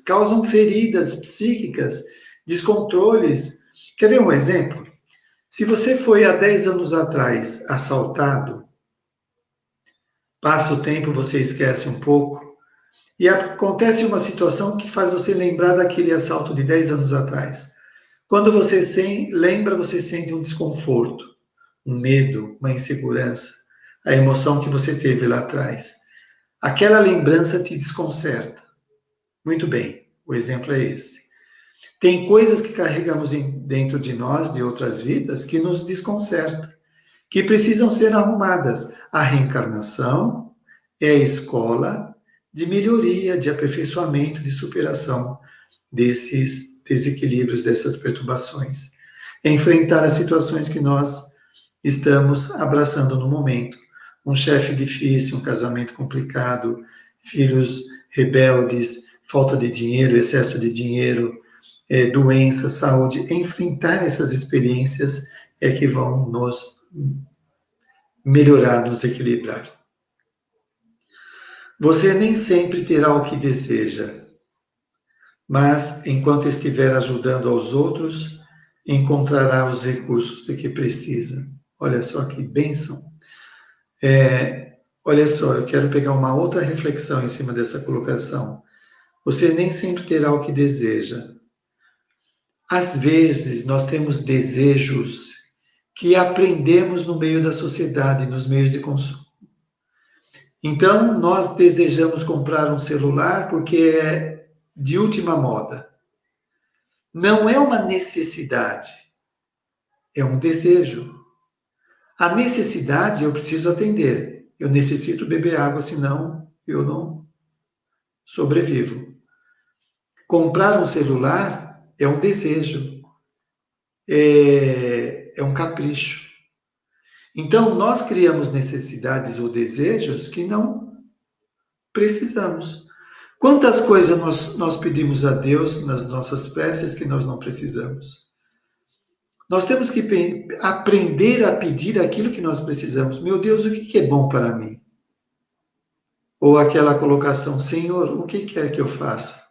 causam feridas psíquicas, descontroles. Quer ver um exemplo? Se você foi há 10 anos atrás assaltado, passa o tempo, você esquece um pouco, e acontece uma situação que faz você lembrar daquele assalto de 10 anos atrás. Quando você lembra, você sente um desconforto, um medo, uma insegurança, a emoção que você teve lá atrás. Aquela lembrança te desconcerta. Muito bem, o exemplo é esse. Tem coisas que carregamos dentro de nós, de outras vidas, que nos desconcertam, que precisam ser arrumadas. A reencarnação é a escola de melhoria, de aperfeiçoamento, de superação desses desequilíbrios, dessas perturbações. É enfrentar as situações que nós estamos abraçando no momento. Um chefe difícil, um casamento complicado, filhos rebeldes, falta de dinheiro, excesso de dinheiro, doença, saúde. Enfrentar essas experiências é que vão nos melhorar, nos equilibrar. Você nem sempre terá o que deseja, mas enquanto estiver ajudando aos outros, encontrará os recursos de que precisa. Olha só que bênção. Olha só, eu quero pegar uma outra reflexão em cima dessa colocação. Você nem sempre terá o que deseja. Às vezes, nós temos desejos que aprendemos no meio da sociedade, nos meios de consumo. Então, nós desejamos comprar um celular porque é de última moda. Não é uma necessidade, é um desejo. A necessidade eu preciso atender. Eu necessito beber água, senão eu não sobrevivo. Comprar um celular é um desejo, é um capricho. Então, nós criamos necessidades ou desejos que não precisamos. Quantas coisas nós pedimos a Deus nas nossas preces que nós não precisamos? Nós temos que aprender a pedir aquilo que nós precisamos. Meu Deus, o que é bom para mim? Ou aquela colocação, Senhor, o que quer que eu faça?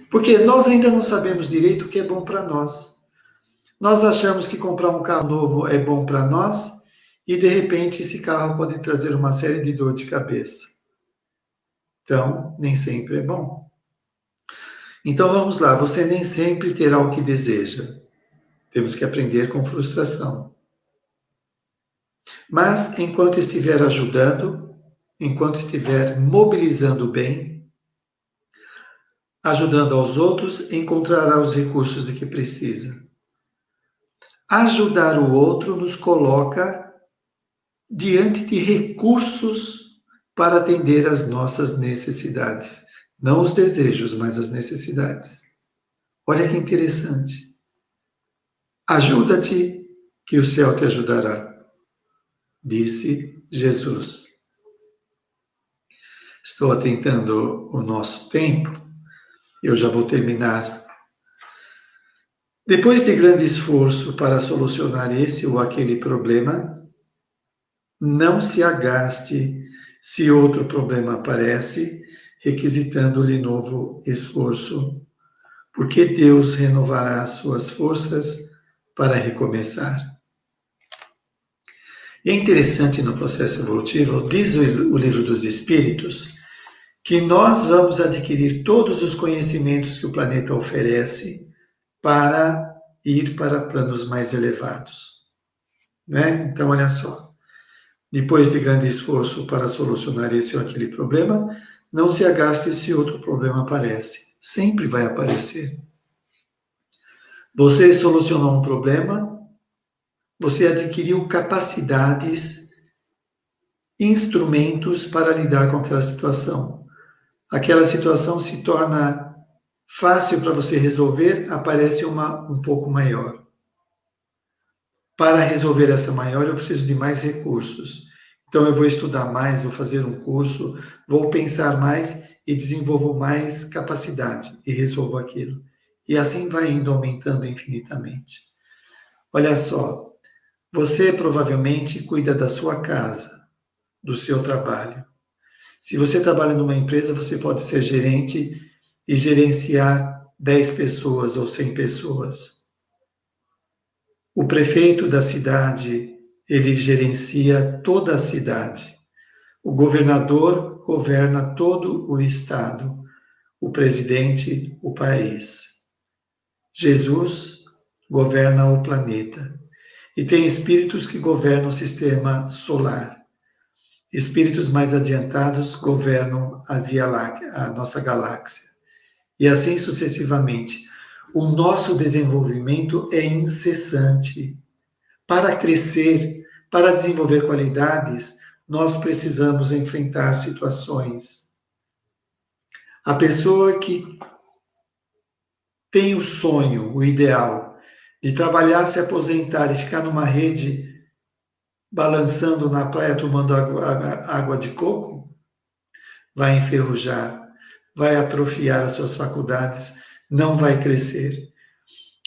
Porque nós ainda não sabemos direito o que é bom para nós. Nós achamos que comprar um carro novo é bom para nós e, de repente, esse carro pode trazer uma série de dor de cabeça. Então, nem sempre é bom. Então, vamos lá. Você nem sempre terá o que deseja. Temos que aprender com frustração. Mas, enquanto estiver ajudando, enquanto estiver mobilizando o bem, ajudando aos outros, encontrará os recursos de que precisa. Ajudar o outro nos coloca diante de recursos para atender às nossas necessidades. Não os desejos, mas as necessidades. Olha que interessante. Ajuda-te, que o céu te ajudará, disse Jesus. Estou atentando o nosso tempo, eu já vou terminar. Depois de grande esforço para solucionar esse ou aquele problema, não se agaste se outro problema aparece, requisitando-lhe novo esforço, porque Deus renovará suas forças para recomeçar. E é interessante no processo evolutivo, diz o Livro dos Espíritos, que nós vamos adquirir todos os conhecimentos que o planeta oferece para ir para planos mais elevados. Né? Então, olha só. Depois de grande esforço para solucionar esse ou aquele problema, não se agaste se outro problema aparece. Sempre vai aparecer. Você solucionou um problema, você adquiriu capacidades, instrumentos para lidar com aquela situação. Aquela situação se torna fácil para você resolver, aparece uma um pouco maior. Para resolver essa maior, eu preciso de mais recursos. Então, eu vou estudar mais, vou fazer um curso, vou pensar mais e desenvolvo mais capacidade e resolvo aquilo. E assim vai indo aumentando infinitamente. Olha só, você provavelmente cuida da sua casa, do seu trabalho. Se você trabalha numa empresa, você pode ser gerente e gerenciar 10 pessoas ou 100 pessoas. O prefeito da cidade, ele gerencia toda a cidade. O governador governa todo o estado. O presidente, o país. Jesus governa o planeta. E tem espíritos que governam o sistema solar. Espíritos mais adiantados governam a Via Láctea, a nossa galáxia. E assim sucessivamente. O nosso desenvolvimento é incessante. Para crescer, para desenvolver qualidades, nós precisamos enfrentar situações. A pessoa que tem o sonho, o ideal, de trabalhar, se aposentar e ficar numa rede balançando na praia tomando água de coco, vai enferrujar, vai atrofiar as suas faculdades, não vai crescer.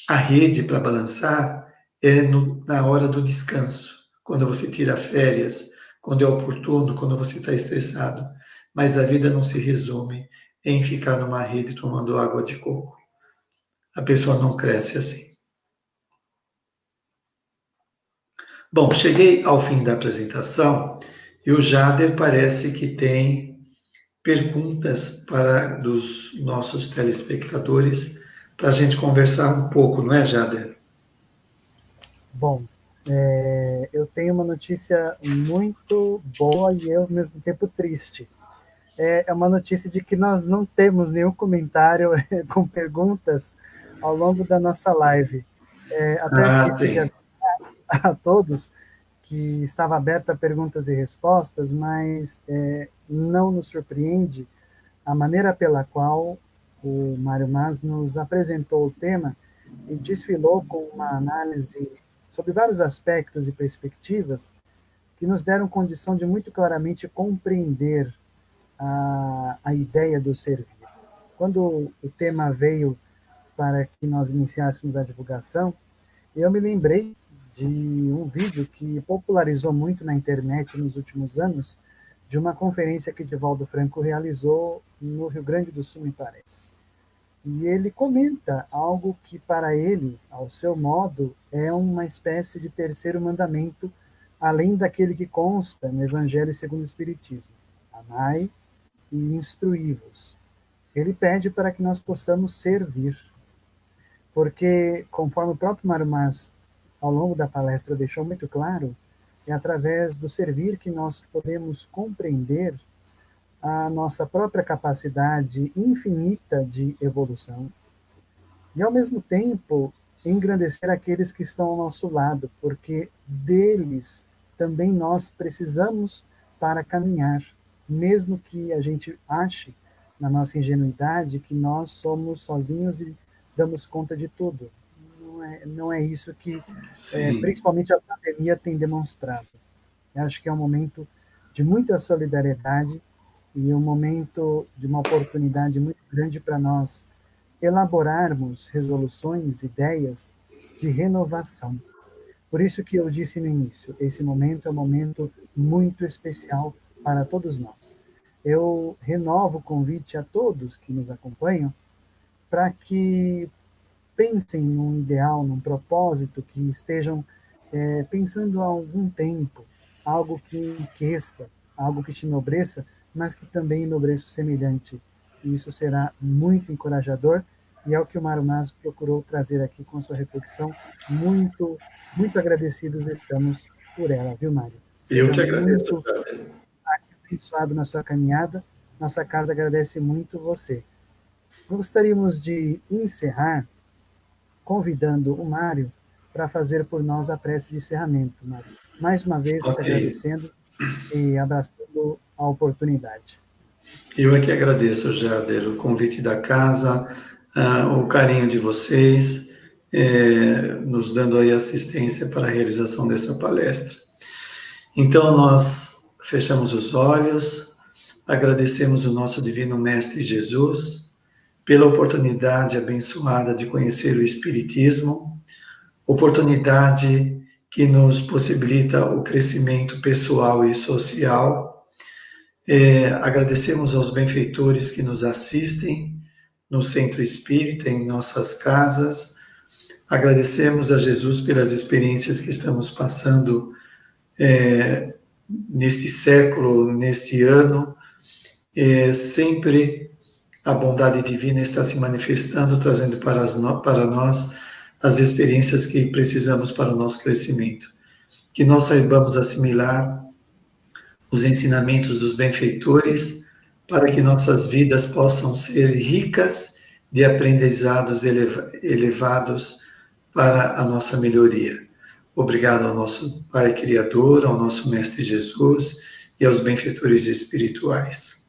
A rede para balançar é na hora do descanso, quando você tira férias, quando é oportuno, quando você está estressado. Mas a vida não se resume em ficar numa rede tomando água de coco. A pessoa não cresce assim. Bom, cheguei ao fim da apresentação e o Jader parece que tem perguntas dos nossos telespectadores para a gente conversar um pouco, não é, Jader? Bom, eu tenho uma notícia muito boa e ao mesmo tempo triste. É uma notícia de que nós não temos nenhum comentário com perguntas ao longo da nossa live. Até Ah, esqueci de sim. avisar a todos que estava aberta a perguntas e respostas, mas não nos surpreende a maneira pela qual o Mário Mas nos apresentou o tema e desfilou com uma análise sobre vários aspectos e perspectivas que nos deram condição de muito claramente compreender a ideia do servir. Quando o tema veio para que nós iniciássemos a divulgação, eu me lembrei de um vídeo que popularizou muito na internet nos últimos anos, de uma conferência que Divaldo Franco realizou no Rio Grande do Sul, me parece. E ele comenta algo que, para ele, ao seu modo, é uma espécie de terceiro mandamento, além daquele que consta no Evangelho segundo o Espiritismo: amai e instruí-vos. Ele pede para que nós possamos servir, porque, conforme o próprio Mário Mas, ao longo da palestra, deixou muito claro, é através do servir que nós podemos compreender a nossa própria capacidade infinita de evolução e, ao mesmo tempo, engrandecer aqueles que estão ao nosso lado, porque deles também nós precisamos para caminhar, mesmo que a gente ache, na nossa ingenuidade, que nós somos sozinhos e damos conta de tudo. Não é isso que, Sim, principalmente a pandemia, tem demonstrado. Eu acho que é um momento de muita solidariedade e um momento de uma oportunidade muito grande para nós elaborarmos resoluções, ideias de renovação. Por isso que eu disse no início, esse momento é um momento muito especial para todos nós. Eu renovo o convite a todos que nos acompanham para que pensem num ideal, num propósito, que estejam pensando há algum tempo, algo que enriqueça, algo que te enobreça, mas que também enobreça o semelhante. E isso será muito encorajador e é o que o Mário Mas procurou trazer aqui com a sua reflexão. Muito, muito agradecidos estamos por ela, viu, Mário? eu Seja que agradeço, muito Jader. abençoado na sua caminhada. Nossa casa agradece muito você. Gostaríamos de encerrar convidando o Mário para fazer por nós a prece de encerramento, Mário. Mais uma vez te Ok, agradecendo e abraçando a oportunidade. eu é que agradeço, Jader, o convite da casa, o carinho de vocês, nos dando aí assistência para a realização dessa palestra. Então, nós fechamos os olhos, agradecemos o nosso Divino Mestre Jesus pela oportunidade abençoada de conhecer o Espiritismo, oportunidade que nos possibilita o crescimento pessoal e social. Agradecemos aos benfeitores que nos assistem no Centro Espírita, em nossas casas. Agradecemos a Jesus pelas experiências que estamos passando neste século, neste ano. Sempre a bondade divina está se manifestando, trazendo para nós as experiências que precisamos para o nosso crescimento. Que nós saibamos assimilar os ensinamentos dos benfeitores, para que nossas vidas possam ser ricas de aprendizados elevados para a nossa melhoria. Obrigado ao nosso Pai Criador, ao nosso Mestre Jesus e aos benfeitores espirituais.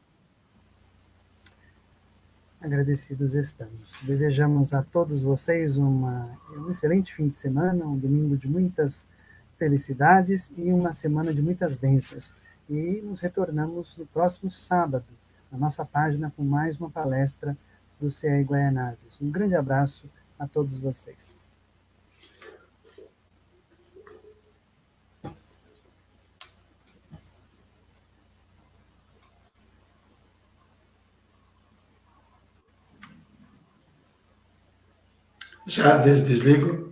Agradecidos estamos. Desejamos a todos vocês um excelente fim de semana, um domingo de muitas felicidades e uma semana de muitas bênçãos. E nos retornamos no próximo sábado, na nossa página, com mais uma palestra do CEA Guaianazes. Um grande abraço a todos vocês. Já desligo?